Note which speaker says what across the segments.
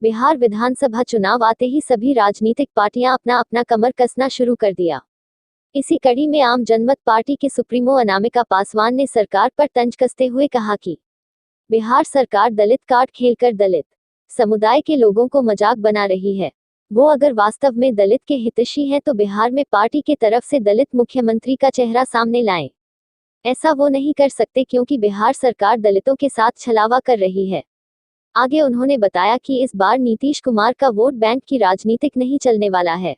Speaker 1: बिहार विधानसभा चुनाव आते ही सभी राजनीतिक पार्टियां अपना अपना कमर कसना शुरू कर दिया। इसी कड़ी में आम जनमत पार्टी के सुप्रीमो अनामिका पासवान ने सरकार पर तंज कसते हुए कहा कि बिहार सरकार दलित कार्ड खेलकर दलित समुदाय के लोगों को मजाक बना रही है। वो अगर वास्तव में दलित के हितैषी हैं तो बिहार में पार्टी के तरफ से दलित मुख्यमंत्री का चेहरा सामने लाएं। ऐसा वो नहीं कर सकते क्योंकि बिहार सरकार दलितों के साथ छलावा कर रही है। आगे उन्होंने बताया कि इस बार नीतीश कुमार का वोट बैंक की राजनीतिक नहीं चलने वाला है।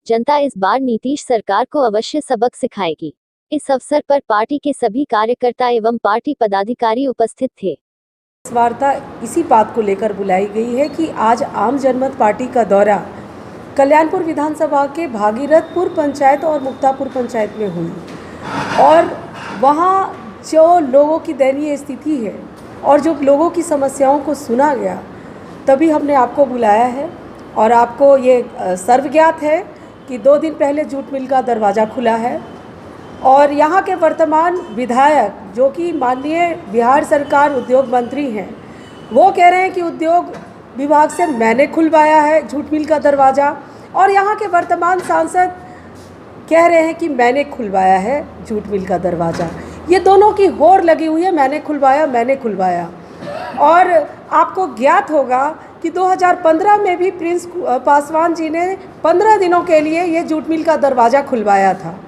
Speaker 1: जनता इस बार नीतीश सरकार को अवश्य सबक सिखाएगी। इस अवसर पर पार्टी के सभी कार्यकर्ता एवं पार्टी पदाधिकारी उपस्थित थे।
Speaker 2: इस वार्ता इसी बात को लेकर बुलाई गई है कि आज आम जनमत पार्टी का दौरा कल्याणपुर विधानसभा के भागीरथपुर पंचायत और मुक्तापुर पंचायत में हुई और वहाँ जो लोगों की दयनीय स्थिति है और जो लोगों की समस्याओं को सुना गया, तभी हमने आपको बुलाया है। और आपको ये सर्वज्ञात है कि 2 दिन पहले जूट मिल का दरवाज़ा खुला है और यहाँ के वर्तमान विधायक जो कि माननीय बिहार सरकार उद्योग मंत्री हैं, वो कह रहे हैं कि उद्योग विभाग से मैंने खुलवाया है जूट मिल का दरवाज़ा, और यहाँ के वर्तमान सांसद कह रहे हैं कि मैंने खुलवाया है जूट मिल का दरवाज़ा। ये दोनों की होड़ लगी हुई है, मैंने खुलवाया। और आपको ज्ञात होगा कि 2015 में भी प्रिंस पासवान जी ने 15 दिनों के लिए ये जूट मिल का दरवाज़ा खुलवाया था।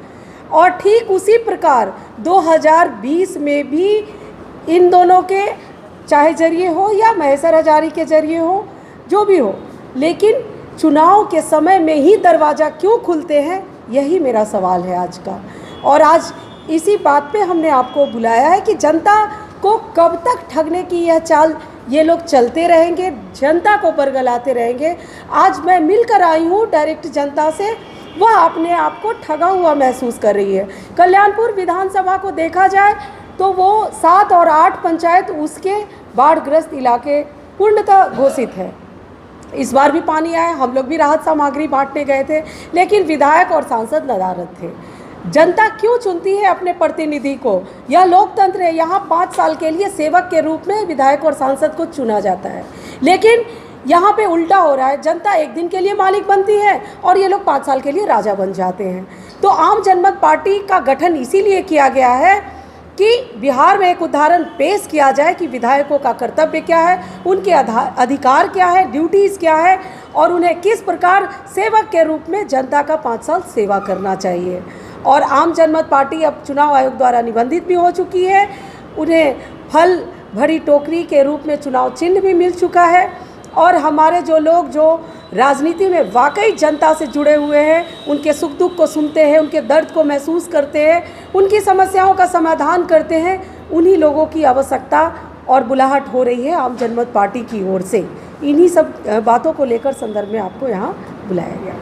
Speaker 2: और ठीक उसी प्रकार 2020 में भी इन दोनों के चाहे जरिए हो या महेश्वर हजारी के जरिए हो, जो भी हो, लेकिन चुनाव के समय में ही दरवाज़ा क्यों खुलते हैं, यही मेरा सवाल है आज का। और आज इसी बात पे हमने आपको बुलाया है कि जनता को कब तक ठगने की यह चाल ये लोग चलते रहेंगे, जनता को बरगलाते रहेंगे। आज मैं मिलकर आई हूँ डायरेक्ट जनता से, वह अपने आप को ठगा हुआ महसूस कर रही है। कल्याणपुर विधानसभा को देखा जाए तो वो 7 और 8 पंचायत उसके बाढ़ग्रस्त इलाके पूर्णतः घोषित है। इस बार भी पानी आया, हम लोग भी राहत सामग्री बांटने गए थे, लेकिन विधायक और सांसद नदारद थे। जनता क्यों चुनती है अपने प्रतिनिधि को? यह लोकतंत्र है। यहाँ 5 साल के लिए सेवक के रूप में विधायक और सांसद को चुना जाता है, लेकिन यहाँ पे उल्टा हो रहा है। जनता एक दिन के लिए मालिक बनती है और ये लोग 5 साल के लिए राजा बन जाते हैं। तो आम जनमत पार्टी का गठन इसीलिए किया गया है कि बिहार में एक उदाहरण पेश किया जाए कि विधायकों का कर्तव्य क्या है, उनके अधिकार क्या है, ड्यूटीज़ क्या है, और उन्हें किस प्रकार सेवक के रूप में जनता का 5 साल सेवा करना चाहिए। और आम जनमत पार्टी अब चुनाव आयोग द्वारा निबंधित भी हो चुकी है। उन्हें फल भरी टोकरी के रूप में चुनाव चिन्ह भी मिल चुका है। और हमारे जो लोग जो राजनीति में वाकई जनता से जुड़े हुए हैं, उनके सुख दुख को सुनते हैं, उनके दर्द को महसूस करते हैं, उनकी समस्याओं का समाधान करते हैं, उन्हीं लोगों की आवश्यकता और बुलाहट हो रही है आम जनमत पार्टी की ओर से। इन्हीं सब बातों को लेकर संदर्भ में आपको यहाँ बुलाया गया।